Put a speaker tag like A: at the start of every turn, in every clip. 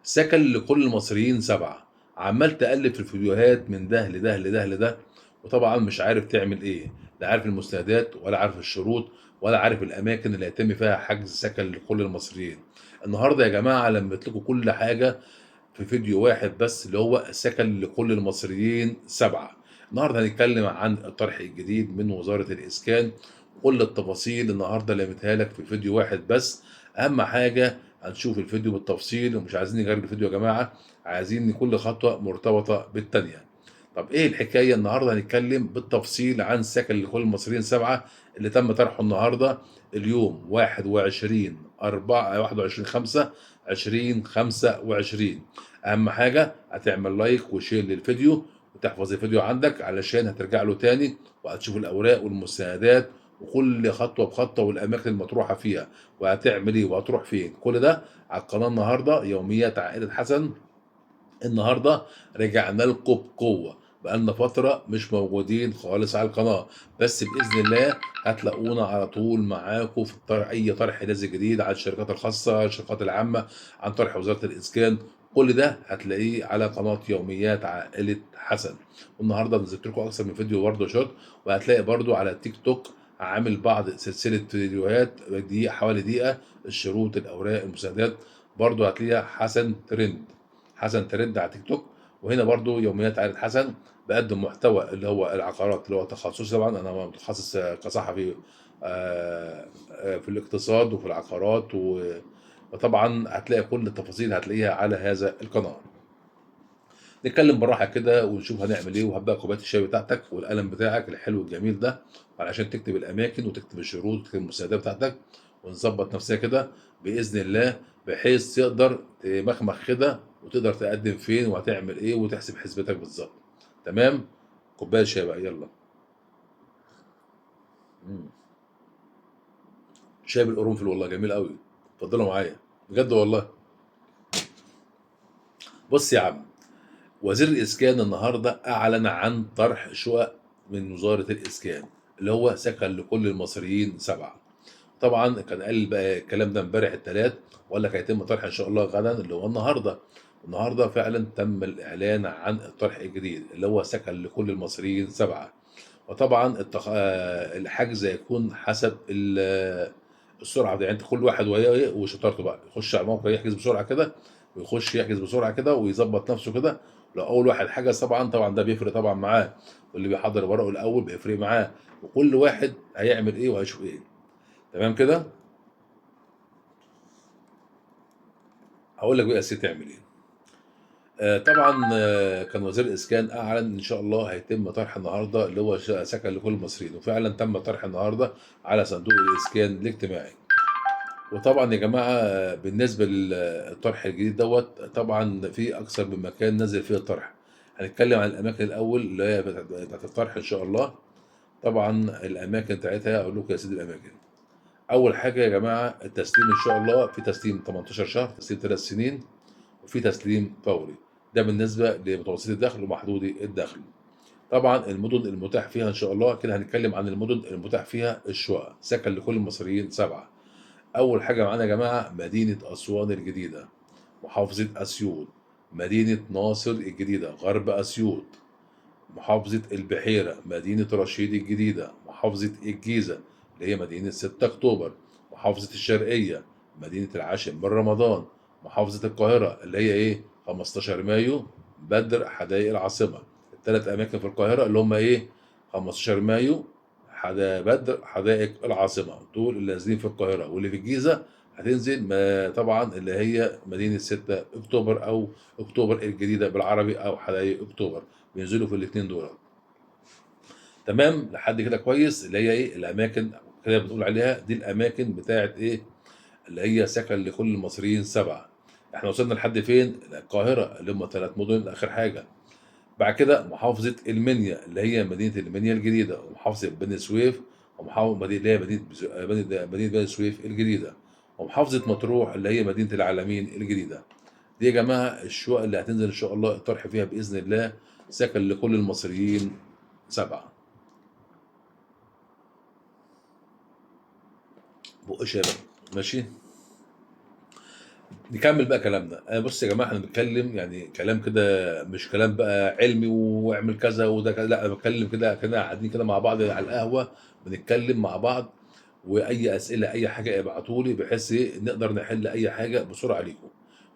A: سكن لكل المصريين 7. عمّال تقلِّب في الفيديوهات من ده لده، لده، لده، وطبعًا مش عارف تعمل إيه، لا عارف المستندات ولا عارف الشروط ولا عارف الأماكن اللي هيتم فيها حجز سكن لكل المصريين. النهارده يا جماعة لمّيت لكم كل حاجة في فيديو واحد بس اللي هو سكن لكل المصريين 7. النهارده هنتكلم عن الطرح الجديد من وزارة الإسكان، كل التفاصيل النهارده لميتها لك في فيديو واحد بس. أهم حاجة هنشوف الفيديو بالتفصيل ومش عايزين نجري الفيديو يا جماعة، عايزين كل خطوة مرتبطة بالتانية. طب إيه الحكاية؟ النهارده هنتكلم بالتفصيل عن سكن لكل المصريين 7 اللي تم طرحه النهارده اليوم 21/5/2025. أهم حاجة هتعمل لايك وشير للفيديو وتحفظ الفيديو عندك علشان هترجع له تاني وهتشوف الأوراق والمستندات وكل خطوة بخطوة والأماكن المطروحة فيها وهتعمل إيه وهتروح فين. كل ده على القناة النهارده يوميات عائلة حسن. النهارده رجعنا لكم بقوة، بقالنا فترة مش موجودين خالص على القناة، بس بإذن الله هتلاقونا على طول معاكم في أي طرح نازل جديد عن الشركات الخاصة، الشركات العامة، عن طرح وزارة الإسكان. كل ده هتلاقيه على قناة يوميات عائلة حسن. والنهارده نزلت لكم أكثر من فيديو برضه شوت، وهتلاقي برضه على التيك توك عامل بعض سلسلة فيديوهات دقيقة حوالي دقيقة، الشروط، الأوراق، المساعدات، برضه هتلاقيها حسن ترند. حسن ترند على تيك توك. وهنا برضو يوميات عائلة حسن بقدم محتوى اللي هو العقارات اللي هو تخصصي، طبعا انا متخصص كصحفي في الاقتصاد وفي العقارات وطبعا هتلاقي كل التفاصيل هتلاقيها على هذا القناه. نتكلم بالراحه كده ونشوف هنعمل ايه، وهبدا كوبايه الشاي بتاعتك والقلم بتاعك الحلو الجميل ده علشان تكتب الاماكن وتكتب الشروط وتكتب المساعدات بتاعتك، ونظبط نفسنا كده باذن الله بحيث تقدر تمخمخ كده وتقدر تقدم فين وهتعمل ايه وتحسب حسبتك بالظبط. تمام. كوبايه شاي بقى يلا. مم. شاي بالقرنفل والله جميل قوي. اتفضلوا معايا بجد والله. بص يا عم، وزير الإسكان النهارده أعلن عن طرح شقق من وزارة الإسكان اللي هو سكن لكل المصريين 7. طبعا كان قال بقى الكلام ده امبارح الثلاث، وقال لك هيتم طرح إن شاء الله غدا اللي هو النهارده. النهارده فعلا تم الإعلان عن الطرح الجديد اللي هو سكن لكل المصريين 7. وطبعا الحجز هيكون حسب السرعه دي، يعني انت كل واحد وشطارته بقى يخش على الموقع يحجز بسرعه كده، ويخش يحجز بسرعه كده ويظبط نفسه كده. لو اول واحد حجز طبعا ده بيفرق طبعا معاه، واللي بيحضر ورقه الاول بيفرق معاه، وكل واحد هيعمل ايه وهيشوف ايه. تمام كده. هقول لك بقى يا سيدي تعمل ايه. طبعا كان وزير الاسكان اعلن ان شاء الله هيتم طرح النهارده اللي هو سكن لكل المصريين، وفعلا تم طرح النهارده على صندوق الاسكان الاجتماعي. وطبعا يا جماعه بالنسبه للطرح الجديد دوت طبعا في اكثر من مكان نزل فيه الطرح. هنتكلم عن الاماكن الاول اللي هي بتاعت الطرح ان شاء الله. طبعا الاماكن بتاعتها اقول لكم يا سيدي الاماكن. اول حاجه يا جماعه التسليم ان شاء الله في تسليم 18 شهر، تسليم 3 سنين، وفي تسليم فوري. ده بالنسبه لمتوسطي الدخل ومحدودي الدخل. طبعا المدن المتاح فيها ان شاء الله كده هنتكلم عن المدن المتاح فيها الشقق سكن لكل المصريين 7. اول حاجه معانا يا جماعه مدينه اسوان الجديده، محافظه اسيوط، مدينه ناصر الجديده غرب اسيوط، محافظه البحيره، مدينه رشيد الجديده، محافظه الجيزه اللي هي مدينه 6 اكتوبر، محافظه الشرقيه، مدينه العاشر من رمضان، محافظه القاهره اللي هي ايه 15 مايو، بدر، حدائق العاصمه. الثلاث اماكن في القاهره اللي هم ايه 15 مايو، بدر، حدائق العاصمه، دول اللي نازلين في القاهره. واللي في الجيزه هتنزل طبعا اللي هي مدينه 6 اكتوبر او اكتوبر الجديده بالعربي او حدائق اكتوبر، بينزلوا في الاثنين دول. تمام لحد كده كويس. اللي هي ايه الاماكن كده بنقول عليها دي الاماكن بتاعت ايه اللي هي سكن لكل المصريين 7. احنا وصلنا لحد فين؟ القاهره اللي هم 3 مدن اخر حاجه. بعد كده محافظه المنيا اللي هي مدينه المنيا الجديده، ومحافظه بني سويف، ومحافظه مدينه اللي هي مدينه بني سويف الجديده، ومحافظه مطروح اللي هي مدينه العلمين الجديده. دي يا جماعه الشقق اللي هتنزل ان شاء الله الطرح فيها باذن الله سكن لكل المصريين 7. بق شارع. ماشي. نكمل بقى كلامنا. بص يا جماعه، احنا بنتكلم يعني كلام كده، مش كلام بقى علمي واعمل كذا وده كذا، لا انا بتكلم كده كنا قاعدين كده مع بعض على القهوه، بنتكلم مع بعض. واي اسئله اي حاجه ابعتوا لي، بحيث ايه نقدر نحل اي حاجه بسرعه ليكم.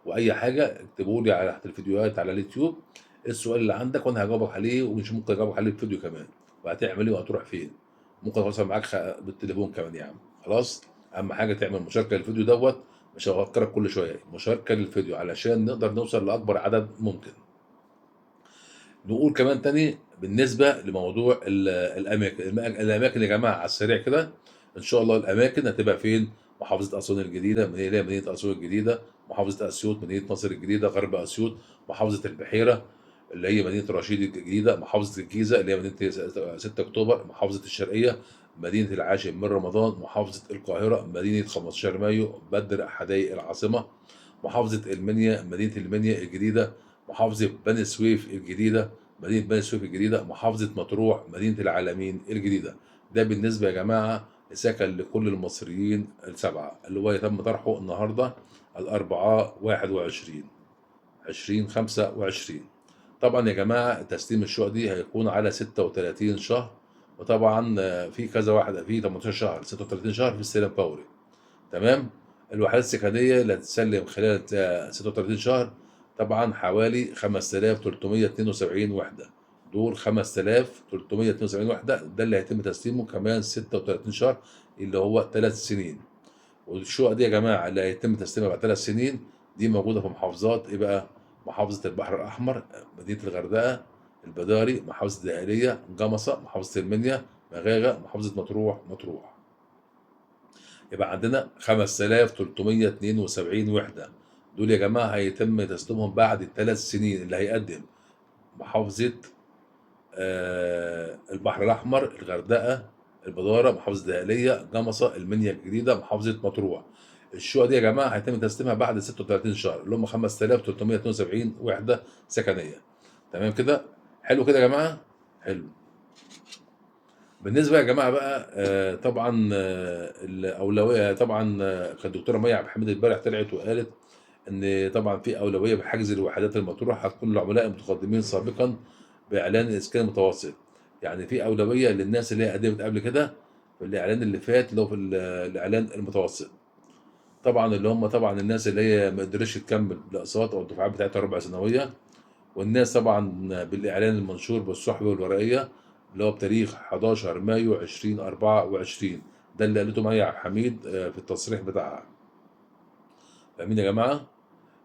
A: واي حاجه اكتبوا لي على تحت الفيديوهات على اليوتيوب إيه السؤال اللي عندك، وانا هجاوبك عليه، ومش ممكن اجاوبك عليه في فيديو كمان. وهتعمل ايه وهتروح فين. ممكن اتواصل معاك بالتليفون كمان يا عم. خلاص. اهم حاجه تعمل مشاركه للفيديو دوت. مش هفكرك كل شويه مشاركه للفيديو علشان نقدر نوصل لاكبر عدد ممكن. نقول كمان تاني بالنسبه لموضوع الاماكن. الاماكن يا جماعه على السريع كده. ان شاء الله الاماكن هتبقى فين؟ محافظه اسوان الجديده، مدينه اسيوط الجديده. محافظه اسيوط مدينه نصر الجديده غرب اسيوط. محافظه البحيره اللي هي مدينه رشيد الجديده. محافظه الجيزه اللي هي مدينه 6 اكتوبر. محافظه الشرقيه مدينه العاشر من رمضان. محافظه القاهره مدينه 15 مايو بدر حدائق العاصمه. محافظة المنيا مدينة المنيا الجديدة. محافظة بني سويف الجديدة مدينة بني سويف الجديدة. محافظة مطروح مدينة العالمين الجديدة. ده بالنسبة يا جماعة سكن لكل المصريين السبعة اللي هو يتم طرحه النهاردة الأربعاء 21 2025. طبعا يا جماعة تسليم الشقق دي هيكون على 36 شهر. وطبعا في كذا واحدة في 18 شهر 36 شهر في استلام فوري. تمام. الوحدات السكنية اللي هتتسلم خلال 36 شهر طبعا حوالي 5372 وحدة. دول 5372 وحدة، ده اللي هيتم تسليمه كمان 36 شهر اللي هو 3 سنين. والشقق دي يا جماعة اللي هيتم تسليمها بعد 3 سنين دي موجودة في محافظات ايه بقى؟ محافظة البحر الأحمر، مدينة الغردقة، البداري، محافظة الدقهلية، جمصة، محافظة المنيا، مغاغة، محافظة مطروح. يبقى عندنا 5372 وحدة. دول يا جماعة هيتم تسليمهم بعد الثلاث سنين اللي هيقدم محافظة البحر الأحمر، الغردقة، البدارة، محافظة الدقهلية، جمصة، المنيا الجديدة، محافظة مطروح. الشقق دي يا جماعة هيتم تسليمها بعد 36 شهر اللي هم 5372 وحدة سكنية. تمام كده؟ حلو كده يا جماعة؟ حلو. بالنسبة يا جماعة بقى طبعا الأولوية طبعا كانت الدكتورة مي عبد الحميد امبارح طلعت وقالت إن طبعا في أولوية بحجز الوحدات المطروحة هتكون للعملاء المتقدمين سابقا بإعلان الإسكان المتوسط. يعني في أولوية للناس اللي هي قدمت قبل كده في الإعلان اللي فات اللي هو في الإعلان المتوسط. طبعا اللي هم طبعا الناس اللي هي ما قدرتش تكمل الأقساط أو الدفعات بتاعتها ربع سنوية. والناس طبعا بالإعلان المنشور بالصحبة والورقية اللي هو بتاريخ 11 مايو 2024. ده اللي قالته مي عبد الحميد في التصريح بتاعها. فاهمين يا جماعة؟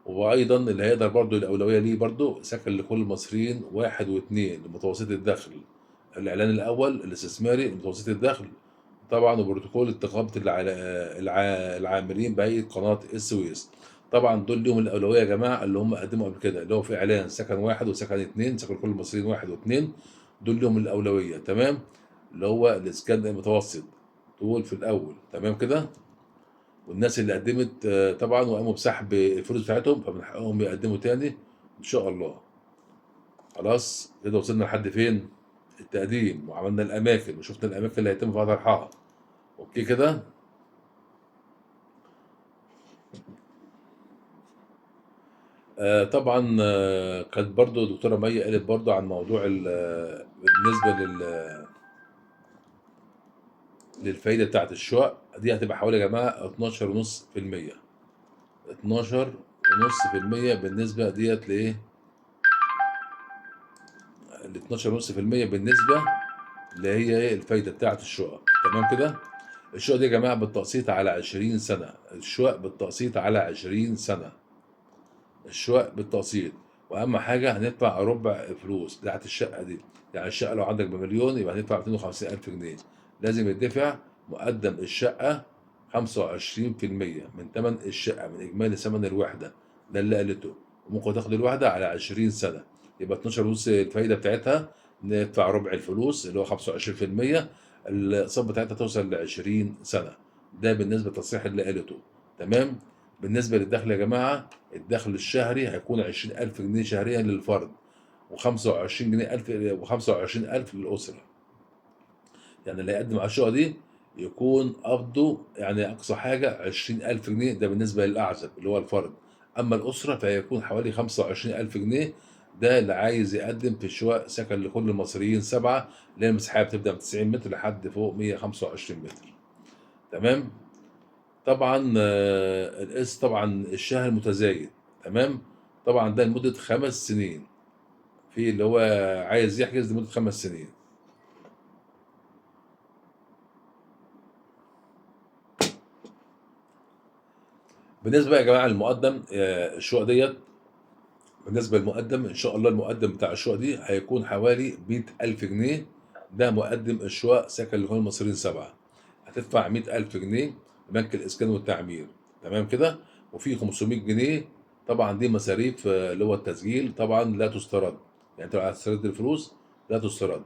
A: وأيضا اللي هيقدر برضو الأولوية ليه برضو سكن لكل المصريين واحد واثنين لمتوسط الدخل. الإعلان الأول الاستثماري لمتوسط الدخل. طبعا وبروتوكول نقابة العاملين بهيئة قناة السويس. طبعا دول لهم الأولوية يا جماعة اللي هم قدموا قبل كده اللي هو في إعلان سكن واحد وسكن اتنين سكن كل المصريين واحد واثنين. دول لهم الأولوية. تمام. اللي هو الإسكان المتوسط. دول في الأول. تمام كده. والناس اللي قدمت طبعا وقاموا بسحب الفلوس بتاعتهم فمن حقهم يقدموا تاني إن شاء الله. خلاص كده وصلنا لحد فين؟ التقديم وعملنا الأماكن وشفنا الأماكن اللي هيتم فيها طرحها. أوكي كده؟ طبعا كانت برضو دكتورة مي قالت برضو عن موضوع بالنسبة للفايدة بتاعت الشقق دي هتبقى حوالي يا جماعة 12.5%. 12.5% بالنسبة ديت لإيه؟ ال 12.5% بالنسبة اللي هي إيه الفايدة بتاعت الشقق. تمام كده؟ الشقق دي يا جماعة بالتقسيط على 20 سنة. الشقق بالتقسيط على 20 سنة. الشقق بالتقسيط. واهم حاجه هندفع ربع فلوس بتاعت الشقه دي. يعني الشقه لو عندك بمليون يبقى هندفع 250 الف جنيه. لازم يدفع مقدم الشقه 25% من ثمن الشقه من اجمالي ثمن الوحده. ده اللي قالته. وممكن تاخد الوحده على 20 سنه. يبقى 12 ونص الفايده بتاعتها. ندفع ربع الفلوس اللي هو 25%. الاقساط بتاعتها توصل ل 20 سنه. ده بالنسبه للتصريح اللي قالته. تمام. بالنسبة للدخل يا جماعة الدخل الشهري هيكون 20,000 جنيه شهريا للفرد و25,000 للأسرة. يعني اللي هيقدم على الشقة دي يكون قبضه يعني أقصى حاجة 20,000 جنيه ده بالنسبة للأعزب اللي هو الفرد. أما الأسرة فهيكون حوالي 25,000 جنيه. ده اللي عايز يقدم في شقق سكن لكل المصريين 7، اللي هي المساحة بتبدأ من 90 متر لحد فوق 125 متر. تمام. طبعا القسط طبعا الشهر متزايد. تمام. طبعا ده لمدة 5 سنين، في اللي هو عايز يحجز لمدة 5 سنين. بالنسبة يا جماعة للمقدم الشقق ديت، بالنسبة للمقدم إن شاء الله المقدم بتاع الشقق دي هيكون حوالي 100,000 جنيه. ده مقدم الشقق سكن لكل المصريين 7. هتدفع 100,000 جنيه لبنك الإسكان والتعمير. تمام كده. وفي 500 جنيه طبعا دي مصاريف اللي هو التسجيل، طبعا لا تسترد. يعني انت لو عايز تسترد الفلوس لا تسترد.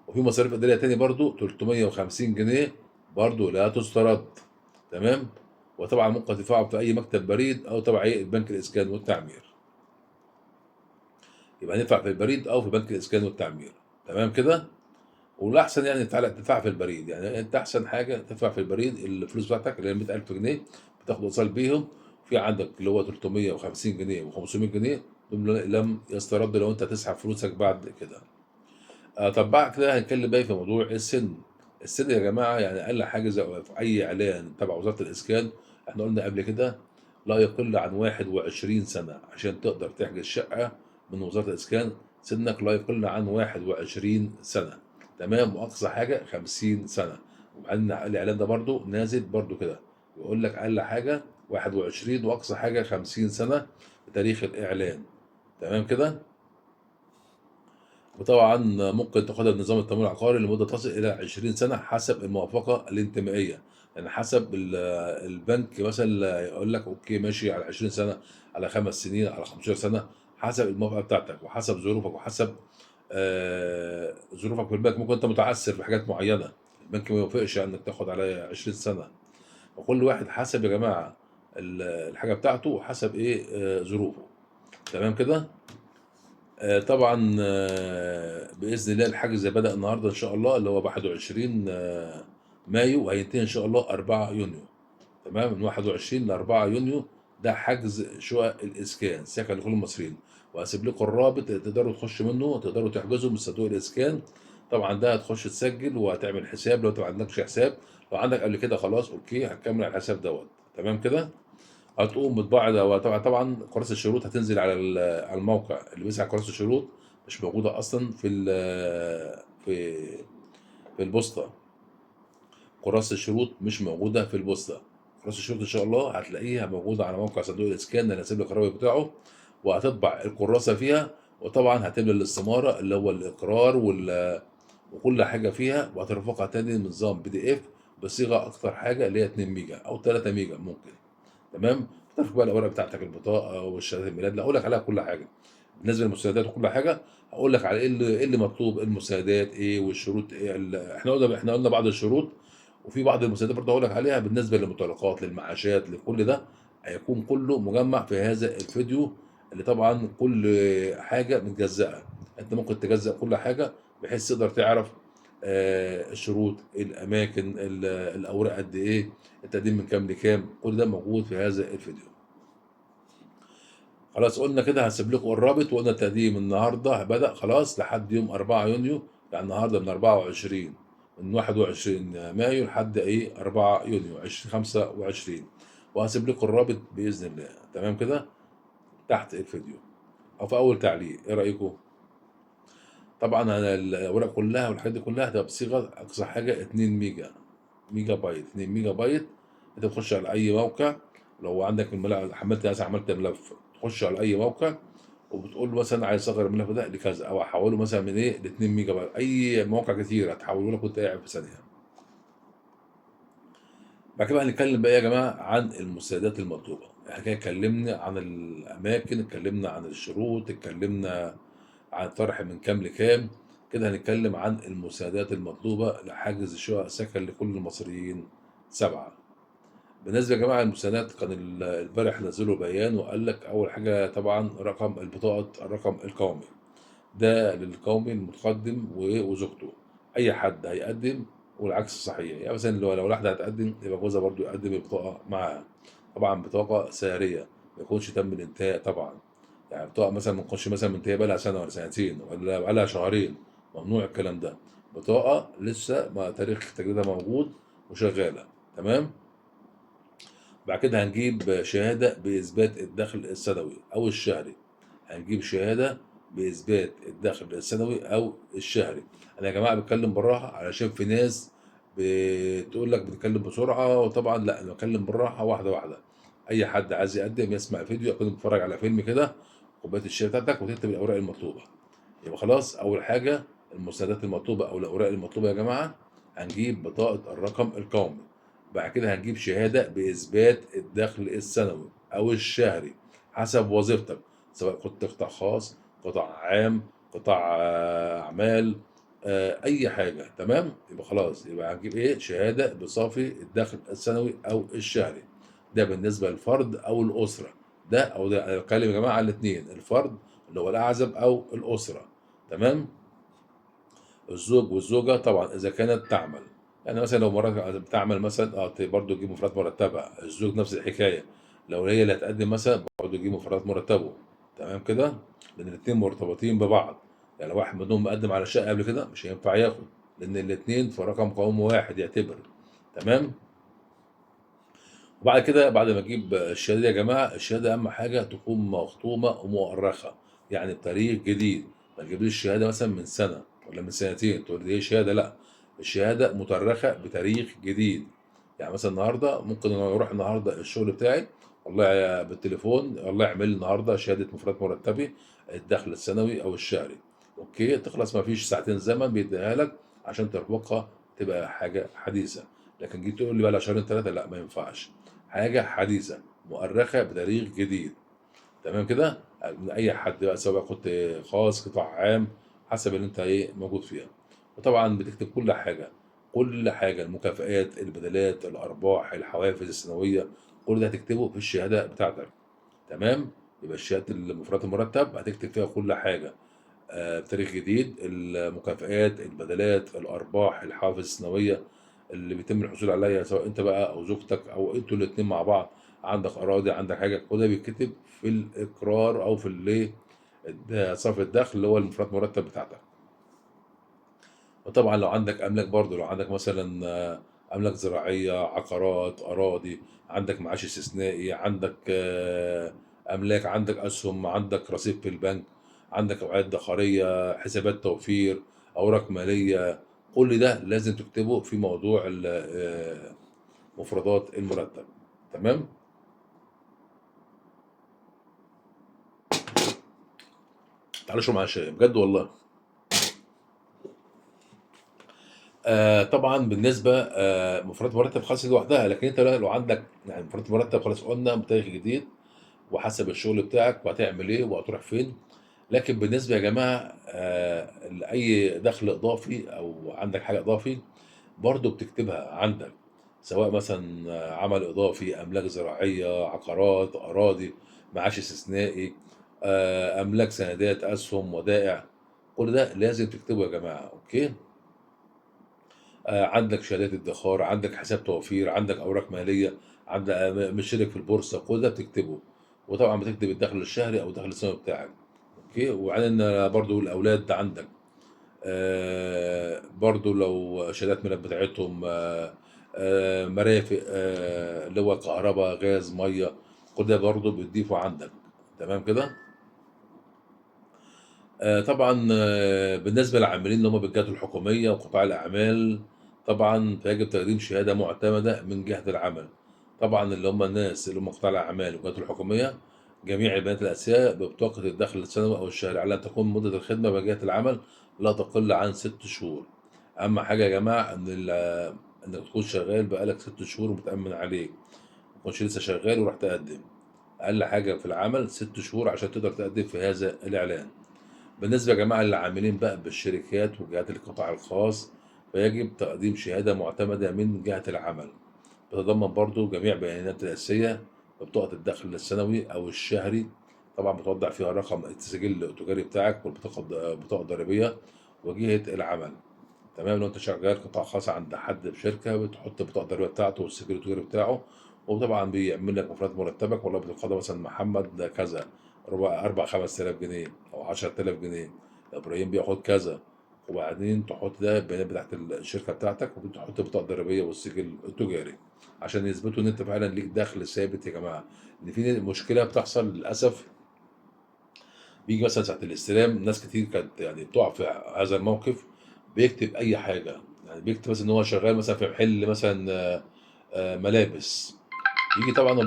A: وفي مصاريف إدارية تاني برضو 350 جنيه، برضو لا تسترد. تمام. وطبعا ممكن تدفعه في أي مكتب بريد أو تبع بنك الإسكان والتعمير. يبقى ندفع في البريد او في بنك الاسكان والتعمير. تمام كده. والاحسن يعني تدفع في البريد، يعني انت احسن حاجه تدفع في البريد الفلوس بتاعتك اللي هي 100,000 جنيه، بتاخد وصل بيهم. في عندك اللي هو 350 جنيه و500 جنيه، دول لم يسترد لو انت تسحب فلوسك بعد كده. طب بعد كده هنتكلم بقى في موضوع السن. السن يا جماعه يعني اقل حاجه زي في اي اعلان تبع وزاره الاسكان، احنا قلنا قبل كده لا يقل عن 21 سنه عشان تقدر تحجز شقه من وزاره الاسكان. سنك لا يقل عن 21 سنه. تمام. واقصى حاجه 50 سنه. وبعدين الاعلان ده برضو نازل برضو كده، يقول لك اقل حاجه 21 واقصى حاجه 50 سنه بتاريخ الاعلان. تمام كده. وطبعًا ممكن تاخدها بنظام التمويل العقاري لمدة تصل إلى 20 سنة حسب الموافقة الانتمائية. يعني حسب البنك مثلًا يقول لك أوكي ماشي على 20 سنة، على 5 سنين، على 15 سنة، حسب الموافقة بتاعتك وحسب ظروفك وحسب ظروفك في البنك. ممكن أنت متعثر في حاجات معينة، البنك ما يوافقش إنك تاخد على 20 سنة. وكل واحد حسب يا جماعة الحاجة بتاعته وحسب إيه ظروفه. تمام كده؟ طبعًا بإذن الله الحجز بدأ النهارده إن شاء الله اللي هو ب21 مايو، وهينتهي إن شاء الله 4 يونيو. تمام. من 21 ل4 يونيو ده حجز شقق الإسكان سكن لكل المصريين. وهاسيب لكم الرابط تقدروا تخشوا منه، تقدروا تحجزوا من صندوق الإسكان. طبعًا ده هتخش تسجل وهتعمل حساب لو أنت ما عندكش حساب. لو عندك قبل كده خلاص أوكي هتكمل على الحساب دوّة. تمام كده؟ هتقوم بطباعة ده. طبعا كراسة الشروط هتنزل على على الموقع. اللي بيسعى كراسة الشروط مش موجودة أصلا في في البوسطة. كراسة الشروط مش موجودة في البوسطة. كراسة الشروط إن شاء الله هتلاقيها موجودة على موقع صندوق الإسكان اللي هسيب لك الرابط بتاعه. وهتطبع الكراسة فيها، وطبعا هتملى الاستمارة اللي هو الإقرار وكل حاجة فيها، وهترفقها تاني نظام PDF بصيغة أكتر حاجة اللي هي 2 ميجا أو 3 ميجا ممكن. تمام. تضيف بقى الاوراق بتاعتك البطاقه والشهاده الميلاد، لا اقول لك عليها كل حاجه. بالنسبه للمستندات وكل حاجه هقول لك على ايه اللي مطلوب، إيه المستندات ايه والشروط ايه احنا قلنا بعض الشروط. وفي بعض المستندات برضه هقول لك عليها بالنسبه للمطلقات للمعاشات لكل ده. هيكون كله مجمع في هذا الفيديو، اللي طبعا كل حاجه متجزأه. انت ممكن تجزأ كل حاجه بحيث تقدر تعرف الشروط، الاماكن، الاوراق قد ايه، التقديم من كام لكام، كل ده موجود في هذا الفيديو. خلاص قلنا كده هسيب لكم الرابط. وقلنا التقديم النهارده بدأ خلاص لحد يوم 4 يونيو. يعني النهارده من 24، من 21 مايو لحد ايه 4 يونيو 2025. وهسيب لكم الرابط بإذن الله. تمام كده تحت الفيديو او في اول تعليق. ايه رأيكم؟ طبعا انا الاوراق كلها والحاجات دي كلها هتبقى بصيغه اقصى حاجه 2 ميجا بايت. 2 ميجا بايت. انت بتخش على اي موقع، لو عندك حملت مثلا عملت ملف، تخش على اي موقع وبتقول له مثلا عايز اصغر الملف ده لكذا او احوله مثلا من ايه ل 2 ميجا بايت. اي مواقع كتير هتحوله لك وانت قاعد في ثانيه. بعد كده هنتكلم بقى يا جماعه عن المستندات المطلوبه. احنا كده اتكلمنا عن الاماكن، اتكلمنا عن الشروط، اتكلمنا عن الطرح من كام لكام. كده هنتكلم عن المساعدات المطلوبة لحجز شقق سكن لكل المصريين 7. بالنسبة يا جماعة للمساعدات كان البارح نزلوا بيان وقال لك أول حاجة طبعا رقم البطاقة، الرقم القومي. ده للقومي المتقدم وزوجته. أي حد هيقدم والعكس صحيح. يعني مثلا لو واحدة هتقدم يبقى جوزها برضو يقدم البطاقة معاها. طبعا بطاقة سارية ما يكونش تم الانتهاء طبعا. يعني بطاقه مثلا ما تكونش مثلا منتهيه بقى لها سنه ولا سنتين ولا بقى لها شهرين، ممنوع الكلام ده. بطاقه لسه ما تاريخ تجديدها موجود وشغاله. تمام. بعد كده هنجيب شهادة بإثبات الدخل السنوي أو الشهري. هنجيب شهادة بإثبات الدخل السنوي أو الشهري. أنا يا جماعة بتكلم بالراحة علشان في ناس بتقول لك بتتكلم بسرعة، وطبعا لا، أنا بتكلم بالراحة واحدة واحدة. أي حد عايز يقدم يسمع فيديو يكون بيتفرج على فيلم كده، كوباية الشاي بتاعتك وتكتب الأوراق المطلوبة. يبقى خلاص، أول حاجة المستندات المطلوبة أو الأوراق المطلوبة يا جماعة، هنجيب بطاقة الرقم القومي. بعد كده هنجيب شهادة بإثبات الدخل السنوي أو الشهري حسب وظيفتك، سواء كنت قطاع خاص، قطاع عام، قطاع أعمال، أي حاجة. تمام. يبقى خلاص، يبقى هنجيب إيه؟ شهادة بصافي الدخل السنوي أو الشهري. ده بالنسبة للفرد أو الأسرة. ده أو ده، أنا بتكلم يا جماعة على الاتنين، الفرد اللي هو الأعزب أو الأسرة. تمام. الزوج والزوجة طبعا إذا كانت تعمل. يعني مثلا لو مرات بتعمل مثلا برضه تجيب مفردات مرتبة. الزوج نفس الحكاية، لو هي اللي هتقدم مثلا برضه تجيب مفردات مرتبه. تمام كده، لأن الاتنين مرتبطين ببعض. يعني لو واحد منهم مقدم على شقة قبل كده مش هينفع ياخد، لأن الاتنين في رقم قومي واحد يعتبر. تمام. وبعد كده بعد ما تجيب الشهاده دي يا جماعه، الشهاده اهم حاجه تكون مختومه ومؤرخه، يعني بتاريخ جديد. ما تجيبليش الشهاده مثلا من سنه ولا من سنتين تقول دي شهاده، لا. الشهاده مترخه بتاريخ جديد. يعني مثلا النهارده ممكن انا اروح النهارده الشغل بتاعي، والله بالتليفون، والله اعمل لي النهارده شهاده مفردات مرتبي، الدخل السنوي او الشهري. اوكي، تخلص ما فيش ساعتين زمن بيديها لك عشان ترفقها، تبقى حاجه حديثه. لكن جيت تقول لي بقى لها شهرين ثلاثه، لا ما ينفعش. حاجة حديثة مؤرخة بتاريخ جديد. تمام كده، من أي حد بقى، سواء كنت خاص قطاع عام، حسب اللي أنت إيه موجود فيها. وطبعا بتكتب كل حاجة، كل حاجة، المكافآت، البدلات، الأرباح، الحوافز السنوية، كل ده هتكتبه في الشهادة بتاعتك. تمام. يبقى شهادة المفردات المرتب هتكتب فيها كل حاجة، بتاريخ جديد، المكافآت، البدلات، الأرباح، الحوافز السنوية اللي بيتم الحصول عليها، سواء أنت بقى أو زوجتك أو أنتوا الاتنين مع بعض. عندك أراضي، عندك حاجة، كل ده بيتكتب في الإقرار أو في الإيه، صافي الدخل اللي هو المفردات المرتب بتاعتك. وطبعا لو عندك أملاك برضه، لو عندك مثلا أملاك زراعية، عقارات، أراضي، عندك معاش استثنائي، عندك أملاك، عندك أسهم، عندك رصيد في البنك، عندك أوعية ادخارية، حسابات توفير، أوراق مالية، كل ده لازم تكتبه في موضوع مفردات المرتب. تمام. تعالوا شو معايا شاي بجد والله. طبعا بالنسبه مفردات مرتب خاص لوحدها، لكن انت لو عندك يعني مفردات مرتب، خلاص قلنا بتاريخ جديد وحسب الشغل بتاعك وهتعمل ايه وهتروح فين. لكن بالنسبه يا جماعه لاي دخل اضافي او عندك حاجه اضافي، برضو بتكتبها عندك، سواء مثلا عمل اضافي، املاك زراعيه، عقارات، اراضي، معاش استثنائي، املاك، سندات، اسهم، ودائع، كل ده لازم تكتبه يا جماعه. اوكي. عندك شهادات ادخار، عندك حساب توفير، عندك اوراق ماليه، عندك مشترك في البورصه، كل ده بتكتبه. وطبعا بتكتب الدخل الشهري او الدخل السنوي بتاعك. اوكي. وبعدين برضو الاولاد ده عندك، برضو لو شهادات ميلاد بتاعتهم، مرافق، اللي هو كهرباء، غاز، ميه، كل ده برضو بتضيفه عندك. تمام كده. طبعًا بالنسبة للعاملين اللي هم بالجهات الحكومية وقطاع الأعمال، طبعًا فيجب تقديم شهادة معتمدة من جهة العمل. طبعًا اللي هم الناس اللي هم قطاع الأعمال والجهات الحكومية، جميع البيانات الأساسية ببطاقة الدخل السنوي أو الشهري، على أن تكون مدة الخدمة بجهة العمل لا تقل عن 6 شهور. أهم حاجة يا جماعة إن إنك تكون شغال بقى لك 6 شهور ومتأمن عليك، ما تكونش لسه شغال ورايح تقدم. أقل حاجة في العمل 6 شهور عشان تقدر تقدم في هذا الإعلان. بالنسبة يا جماعة للعاملين بقى بالشركات وجهات القطاع الخاص، فيجب تقديم شهادة معتمدة من جهة العمل، بتتضمن برضو جميع بيانات الأساسية، بطاقة الدخل السنوي أو الشهري. طبعا بتوضع فيها رقم السجل التجاري بتاعك، والبطاقة الضريبية، وجهة العمل. تمام. لو انت شغال قطاع خاص عند حد في شركة، بتحط البطاقة الضريبية بتاعته والسجل التجاري بتاعه، وطبعًا بيعمل لك مفردات مرتبك، والله بتقاضى مثلًا محمد كذا، 5000 جنيه أو 10,000 جنيه، إبراهيم بياخد كذا، وبعدين تحط ده البيانات بتاعة الشركة بتاعتك، وبتحط البطاقة الضريبية والسجل التجاري، عشان يثبتوا إن أنت فعلًا ليك دخل ثابت يا جماعة. إن في مشكلة بتحصل للأسف، بييجي مثلًا ساعة الاستلام ناس كتير كانت يعني بتقع في هذا الموقف، بيكتب أي حاجة، يعني بيكتب مثلًا إن هو شغال مثلًا في محل مثلًا ملابس، ييجي طبعًا هو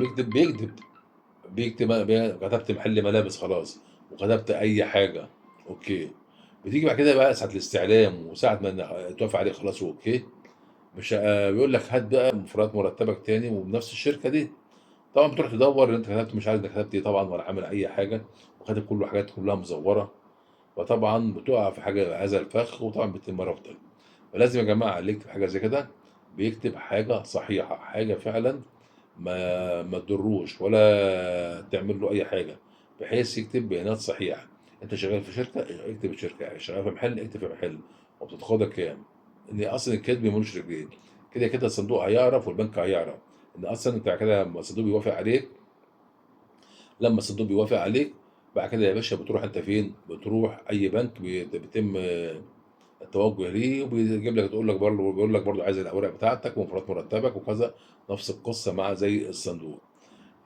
A: بيكتب كتبت محل ملابس خلاص، وكتبت أي حاجة، أوكي، بتيجي بعد كده بقى ساعة الاستعلام وساعة ما اتوافق عليه خلاص وأوكي، مش بيقول لك هات بقى مفردات مرتبك تاني وبنفس الشركة دي، طبعًا بتروح تدوّر اللي أنت كتبت مش عارف أنت كتبت إيه طبعًا ولا عامل أي حاجة، وكاتب كله حاجات كلها مزورة، فطبعًا بتقع في حاجة هذا الفخ وطبعًا بيتم رفضك. فلازم يا جماعة اللي يكتب حاجة زي كده بيكتب حاجة صحيحة، حاجة فعلًا ما تضروش ولا تعمل له أي حاجة، بحيث يكتب بيانات صحيحة. أنت شغال في شركة اكتب الشركة، شغال في محل اكتب في محل، وبتتقاضى كام، إن أصلًا الكدب ملوش رجلين، كده كده الصندوق هيعرف والبنك هيعرف، إن أصلًا أنت كده لمّا الصندوق بيوافق عليك، لمّا الصندوق بيوافق عليك بعد كده يا باشا بتروح أنت فين، بتروح أي بنك بيتم التوجه ليه، وبيجيب لك تقول لك برضه بيقول لك برضه عايز الأوراق بتاعتك ومفردات مرتبك وكذا، نفس القصة مع زي الصندوق.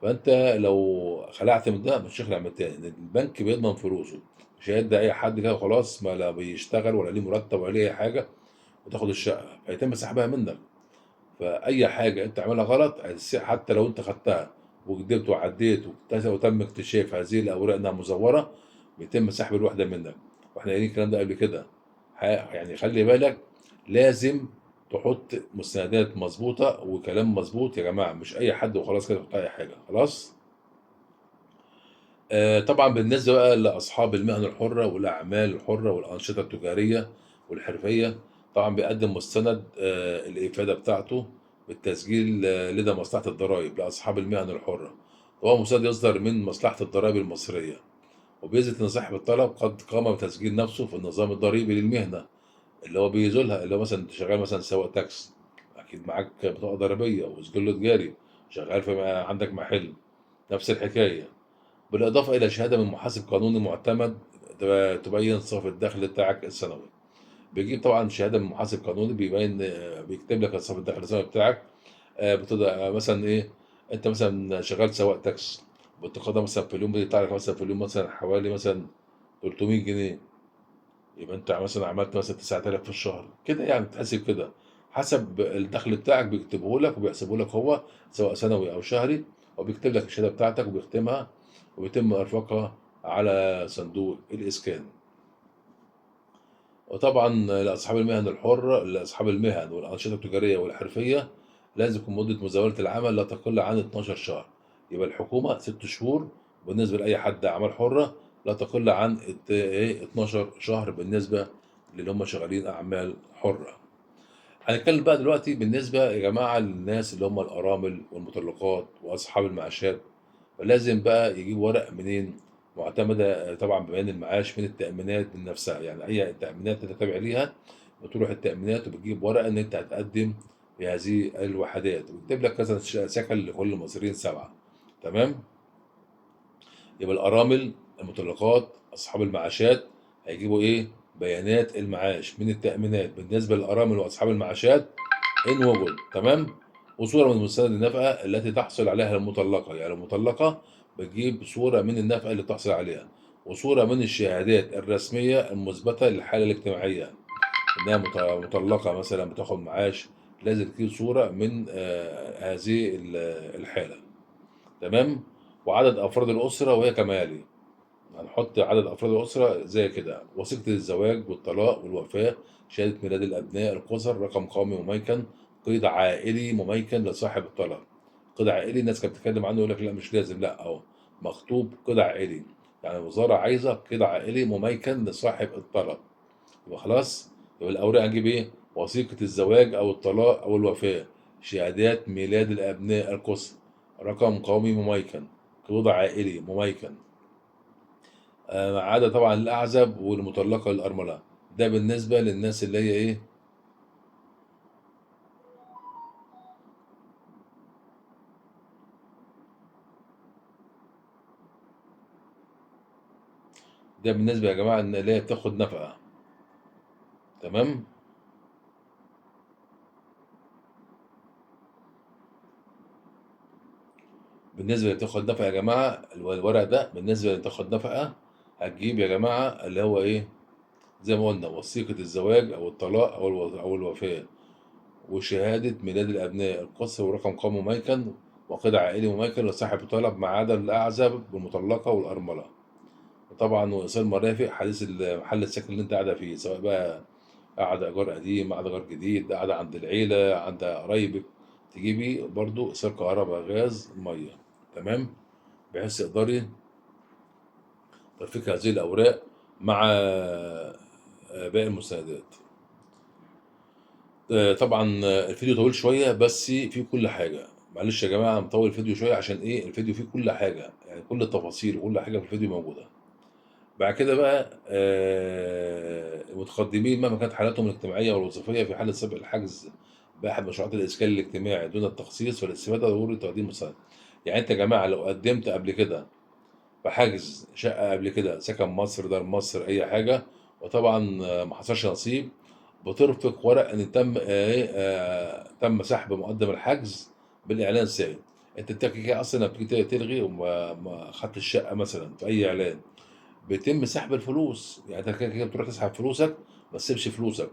A: فأنت لو خلعت من ده مش هتخلع من التاني، لأن البنك بيضمن فلوسه، مش هيدي أي حد كده وخلاص ما لا بيشتغل ولا ليه مرتب ولا ليه أي حاجة وتاخد الشقة، فيتم سحبها منك. فأي حاجة أنت عاملها غلط حتى لو أنت خدتها وكدبت وعديت وتم اكتشاف هذه الأوراق إنها مزورة، بيتم سحب الوحدة منك، واحنا قايلين الكلام ده قبل كده. يعني خلي بالك، لازم تحط مستندات مظبوطة وكلام مظبوط يا جماعة، مش أي حد وخلاص كده تحط أي حاجة خلاص. طبعًا بالنسبة بقى لأصحاب المهن الحرة والأعمال الحرة والأنشطة التجارية والحرفية، طبعًا بيقدّم مستند الإفادة بتاعته بالتسجيل لدى مصلحة الضرايب لأصحاب المهن الحرة، وهو مستند يصدر من مصلحة الضرايب المصرية، وبيثبت إن صاحب الطلب قد قام بتسجيل نفسه في النظام الضريبي للمهنة اللي هو بيذولها، اللي هو مثلًا أنت شغال مثلًا سواق تاكسي، أكيد معاك بطاقة ضريبية وسجل تجاري، شغال عندك محل، نفس الحكاية. بالإضافة إلى شهادة من محاسب قانوني معتمد تبين صافي الدخل بتاعك السنوي. بيجيب طبعًا شهادة من محاسب قانوني بيبين بيكتب لك صافي الدخل السنوي بتاعك، مثلًا إيه، أنت مثلًا شغال سواق تاكسي، بتقاضى مثلًا في اليوم بيطلع لك مثلًا في اليوم مثلًا حوالي مثلًا 300 جنيه، يبقى أنت مثلًا عملت مثلًا 9000 في الشهر، كده يعني بتتحسب كده، حسب الدخل بتاعك بيكتبه لك وبيحسبه لك هو سواء سنوي أو شهري، وبيكتب لك الشهادة بتاعتك وبيختمها، وبيتم إرفاقها على صندوق الإسكان. وطبعًا لأصحاب المهن والأنشطة التجارية والحرفية لازم يكون مدة مزاولة العمل لا تقل عن 12 شهر، يبقى الحكومة 6 شهور بالنسبة لأي حد أعمال حرة، لا تقل عن 12 شهر بالنسبة للي هم شغالين أعمال حرة. هنتكلم بقى دلوقتي بالنسبة يا جماعة للناس اللي هم الأرامل والمطلقات وأصحاب المعاشات، فلازم بقى يجيب ورق منين؟ معتمدة طبعًا ببيان المعاش من التأمينات من نفسها، يعني أي تأمينات أنت تابع ليها بتروح التأمينات وبتجيب ورقة إن أنت هتقدم في هذه الوحدات، ويكتب لك مثلًا سكن لكل المصريين 7، تمام؟ يبقى الأرامل، المطلقات، أصحاب المعاشات هيجيبوا إيه؟ بيانات المعاش من التأمينات بالنسبة للأرامل وأصحاب المعاشات إن وجد، تمام؟ وصورة من مستند النفقة التي تحصل عليها المطلقة، يعني المطلقة بتجيب صورة من النفقة اللي بتحصل عليها، وصورة من الشهادات الرسمية المثبتة للحالة الاجتماعية، إنها مطلقة مثلًا بتاخد معاش، لازم تجيب صورة من هذه الحالة، تمام؟ وعدد أفراد الأسرة وهي كما يلي. هنحط عدد أفراد الأسرة زي كده: وثيقة الزواج والطلاق والوفاة، شهادة ميلاد الأبناء القُصَر، رقم قومي مميكن، قيد عائلي مميكن لصاحب الطلب. قيد عائلي الناس كانت بتتكلم عنه يقول لك لأ مش لازم، لأ أهو مكتوب قيد عائلي، يعني الوزارة عايزة قيد عائلي مميكن لصاحب الطلب، يبقى خلاص. يبقى الأوراق هنجيب إيه؟ وثيقة الزواج أو الطلاق أو الوفاة، شهادات ميلاد الأبناء القُصَر، رقم قومي مميكن، قيد عائلي مميكن. ما عدا طبعًا الأعزب والمطلقة والأرملة، ده بالنسبة للناس اللي هي إيه، ده بالنسبة يا جماعة إن اللي هي بتاخد نفقة. تمام. بالنسبة اللي بتاخد نفقة يا جماعة، الورق ده بالنسبة اللي بتاخد نفقة، هتجيب يا جماعة اللي هو إيه، زي ما قلنا وثيقة الزواج أو الطلاق أو الوفاة، وشهادة ميلاد الأبناء، القصر ورقم قومي مميكن، وقيد عائلي مميكن لصاحب الطلب ما عدا الأعزب والمطلقة والأرملة. وطبعا وإيصال مرافق حديث محل السكن اللي أنت قاعدة فيه، سواء بقى قاعدة إيجار قديم، قاعدة إيجار جديد، قاعدة عند العيلة، عند قرايبك، تجيبي برضو إيصال كهرباء غاز مية. تمام. بحيث تقدري ترفقي هذه الأوراق مع باقي المستندات. طبعا الفيديو طويل شوية بس فيه كل حاجة. معلش يا جماعة مطول الفيديو شوية عشان إيه، الفيديو فيه كل حاجة، يعني كل التفاصيل وكل حاجة في الفيديو موجودة. بعد كده بقى المتقدمين مهما كانت حالاتهم الاجتماعية والوظيفية في حالة سبق الحجز بأحد مشروعات الإسكان الاجتماعي دون التخصيص فالاستفادة ضروري تقديم مساعدة. يعني أنت يا جماعة لو قدمت قبل كده بحجز شقة قبل كده، سكن مصر، دار مصر، أي حاجة، وطبعا ما حصلش نصيب، بترفق ورق إن تم تم سحب مقدم الحجز بالإعلان الساري. أنت بتحكي كده أصلا لما بتيجي تلغي وما ما خدت الشقة مثلا في أي إعلان، بيتم سحب الفلوس. يعني انت كده كده بتروح تسحب فلوسك، ما تسيبش فلوسك.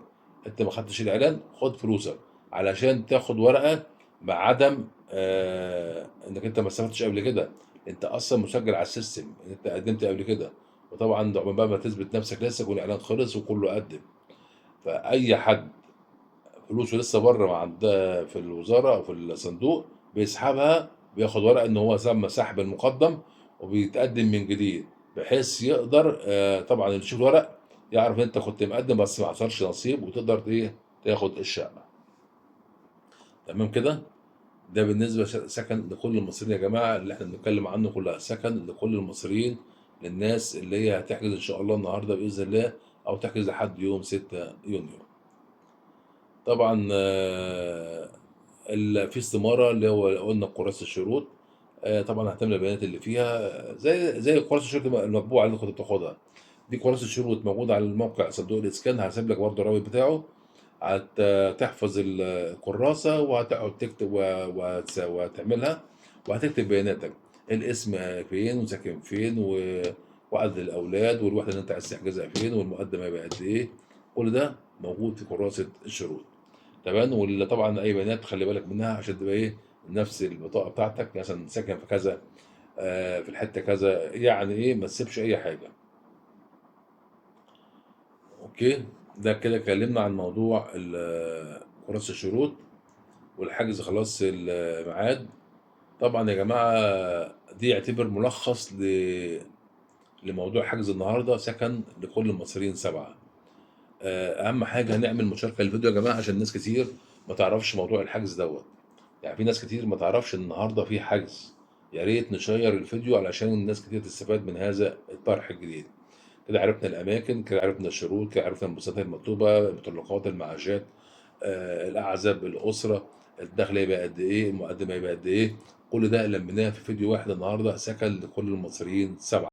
A: انت ما خدتش الاعلان، خد فلوسك علشان تاخد ورقه بعدم انك انت ما استفدتش قبل كده. انت اصلا مسجل على السيستم ان انت قدمت قبل كده. وطبعا ده عقبال بقى ما تثبت نفسك لسه والاعلان خلص وكله قدم. فاي حد فلوسه لسه بره مع في الوزاره او في الصندوق بيسحبها، بياخد ورقه ان هو تم سحب المقدم وبيتقدم من جديد، بحيث يقدر طبعا اللي يشوف الورق يعرف انت كنت مقدم بس ما حصلش نصيب، وتقدر ايه تاخد الشقه. تمام كده. ده بالنسبه سكن لكل المصريين يا جماعه، اللي احنا بنتكلم عنه كلها سكن لكل المصريين، للناس اللي هي هتحجز ان شاء الله النهارده باذن الله، او تحجز لحد يوم 6 يونيو. طبعا في استمارة اللي هو قلنا كراسة الشروط. طبعا هتملى البيانات اللي فيها زي كراسة الشروط المطبوعة اللي كنت بتاخدها. دي كراسة الشروط موجودة على الموقع صندوق الإسكان، هسيب لك برضه الرابط بتاعه. هتحفظ الكراسة وهتقعد تكتب وهتعملها، وهتكتب بياناتك، الاسم فين وساكن فين وعدد الأولاد والوحدة اللي أنت عايز تحجزها فين والمقدم هيبقى قد إيه. كل ده موجود في كراسة الشروط. تمام. واللي طبعا اي بيانات تخلي بالك منها عشان تبقى ايه، نفس البطاقه بتاعتك، مثلا ساكن في كذا، في الحته كذا، يعني ايه ما تسيبش اي حاجه. اوكي. ده كده اتكلمنا عن موضوع كراسة الشروط والحجز خلاص الميعاد. طبعا يا جماعه دي يعتبر ملخص لموضوع حجز النهارده سكن لكل المصريين 7. اهم حاجه هنعمل مشاركه للفيديو يا جماعه عشان ناس كتير ما تعرفش موضوع الحجز دوت. يعني في ناس كتير ما تعرفش ان النهارده في حجز. يا ريت نشير الفيديو علشان الناس كتير تستفاد من هذا الطرح الجديد. كده عرفنا الاماكن، كده عرفنا الشروط، كده عرفنا المستندات المطلوبه، المطلقات، المعاشات، الاعزاب، الاسره، الدخل هيبقى قد ايه، المقدم هيبقى قد ايه. كل ده لميناه في فيديو واحد النهارده سكن لكل المصريين 7.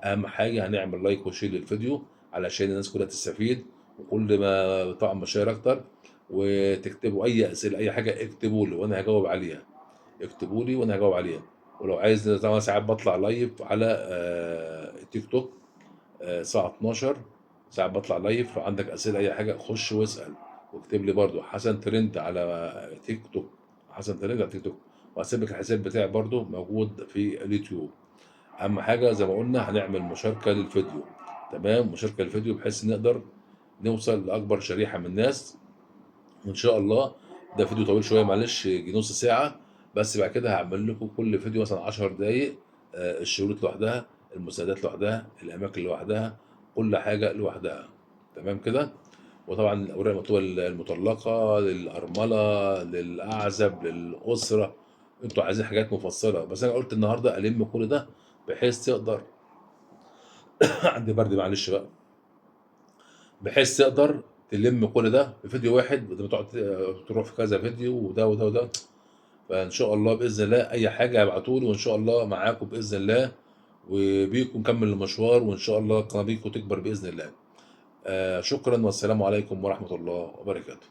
A: اهم حاجه هنعمل لايك وشير للفيديو علشان الناس كلها تستفيد. وكل ما طبعا مشاهير اكتر، وتكتبوا اي اسئله اي حاجه اكتبوا لي وانا هجاوب عليها. اكتبوا لي وانا هجاوب عليها. ولو عايز طبعا ساعات بطلع لايف على التيك توك الساعه 12، ساعات بطلع لايف. لو عندك اسئله اي حاجه خش واسال، واكتب لي برضو حسن ترند على تيك توك، حسن ترند على تيك توك. وهسيب لك الحساب بتاعي برضو موجود في اليوتيوب. اهم حاجه زي ما قلنا هنعمل مشاركه للفيديو. تمام. مشاركه للفيديو بحيث نقدر نوصل لاكبر شريحه من الناس. وان شاء الله ده فيديو طويل شويه معلش يجي نص ساعه، بس بعد كده هعمل لكم كل فيديو مثلا 10 دقائق، الشروط لوحدها، المساعدات لوحدها، الاماكن لوحدها، كل حاجه لوحدها. تمام كده. وطبعا الاوراق المطلوبه للمطلقه، للارمله، للاعزب، للاسره. انتوا عايزين حاجات مفصله، بس انا قلت النهارده الم كل ده بحيث تقدر عندي برد معلش بقى، بحيث تقدر تلم كل ده في فيديو واحد بدل ما تقعد تروح في كذا فيديو وده وده وده. فان شاء الله باذن الله اي حاجه هبعتوا لي، وان شاء الله معاكم باذن الله. وبيكم نكمل المشوار، وإن شاء الله القناة بيكم تكبر بإذن الله. شكرًا والسلام عليكم ورحمة الله وبركاته.